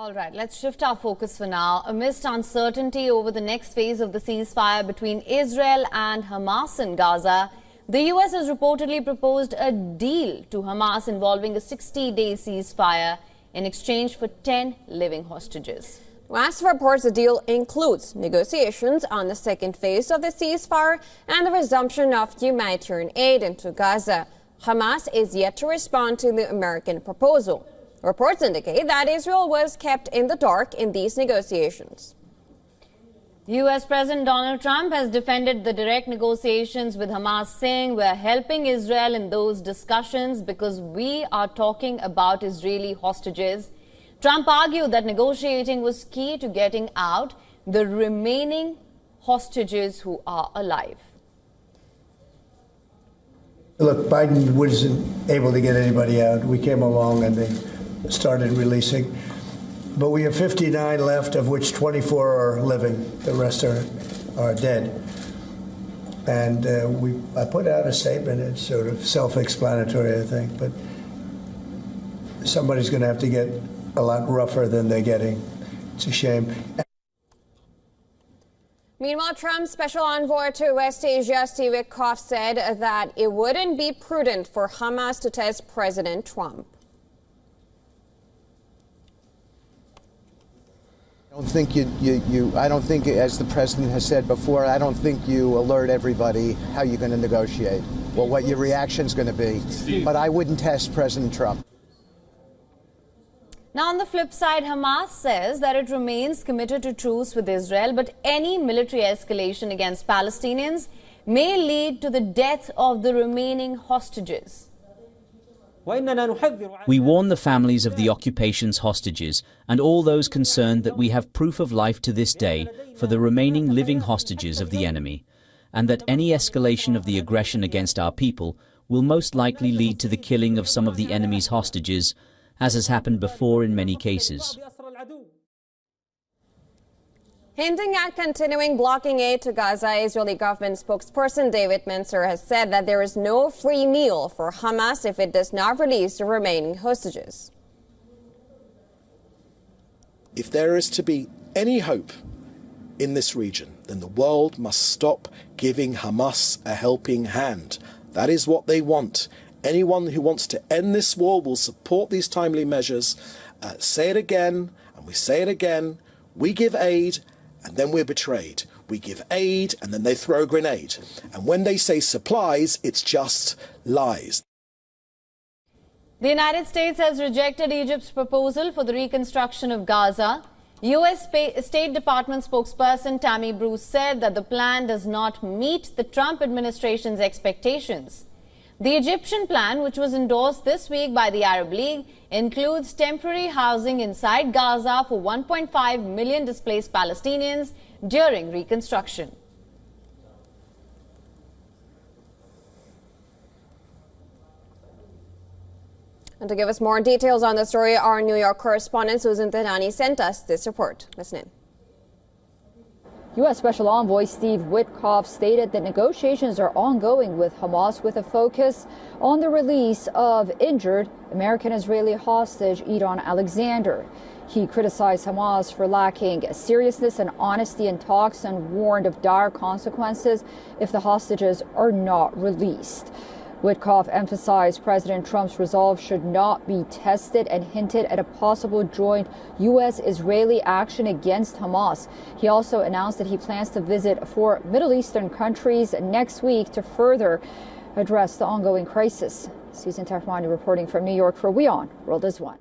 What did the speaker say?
All right, let's shift our focus for now. Amidst uncertainty over the next phase of the ceasefire between Israel and Hamas in Gaza, the U.S. has reportedly proposed a deal to Hamas involving a 60-day ceasefire in exchange for 10 living hostages. Last reports the deal includes negotiations on the second phase of the ceasefire and the resumption of humanitarian aid into Gaza. Hamas is yet to respond to the American proposal. Reports indicate that Israel was kept in the dark in these negotiations. U.S. President Donald Trump has defended the direct negotiations with Hamas, saying we're helping Israel in those discussions because we are talking about Israeli hostages. Trump argued that negotiating was key to getting out the remaining hostages who are alive. Look, Biden wasn't able to get anybody out. We came along and they started releasing. But we have 59 left, of which 24 are living. The rest are dead. And I put out a statement. It's sort of self-explanatory, I think. But somebody's going to have to get a lot rougher than they're getting. It's a shame. Meanwhile, Trump's special envoy to West Asia, Steve Witkoff, said that it wouldn't be prudent for Hamas to test President Trump. I don't think, as the president has said before, I don't think you alert everybody how you're going to negotiate or what your reaction's going to be. But I wouldn't test President Trump. Now, on the flip side, Hamas says that it remains committed to truce with Israel, but any military escalation against Palestinians may lead to the death of the remaining hostages. We warn the families of the occupation's hostages and all those concerned that we have proof of life to this day for the remaining living hostages of the enemy, and that any escalation of the aggression against our people will most likely lead to the killing of some of the enemy's hostages, as has happened before in many cases. Hinting at continuing blocking aid to Gaza, Israeli government spokesperson David Mencer has said that there is no free meal for Hamas if it does not release the remaining hostages. If there is to be any hope in this region, then the world must stop giving Hamas a helping hand. That is what they want. Anyone who wants to end this war will support these timely measures. Say it again, and we say it again. We give aid, and then we're betrayed. We give aid, and then they throw a grenade. And when they say supplies, it's just lies. The United States has rejected Egypt's proposal for the reconstruction of Gaza. U.S. State Department spokesperson Tammy Bruce said that the plan does not meet the Trump administration's expectations. The Egyptian plan, which was endorsed this week by the Arab League, includes temporary housing inside Gaza for 1.5 million displaced Palestinians during reconstruction. And to give us more details on the story, our New York correspondent Susan Tenani sent us this report. Listen in. U.S. Special Envoy Steve Witkoff stated that negotiations are ongoing with Hamas with a focus on the release of injured American-Israeli hostage Edon Alexander. He criticized Hamas for lacking seriousness and honesty in talks and warned of dire consequences if the hostages are not released. Witkoff emphasized President Trump's resolve should not be tested and hinted at a possible joint U.S.-Israeli action against Hamas. He also announced that he plans to visit 4 Middle Eastern countries next week to further address the ongoing crisis. Susan Tahmani reporting from New York for WION World is One.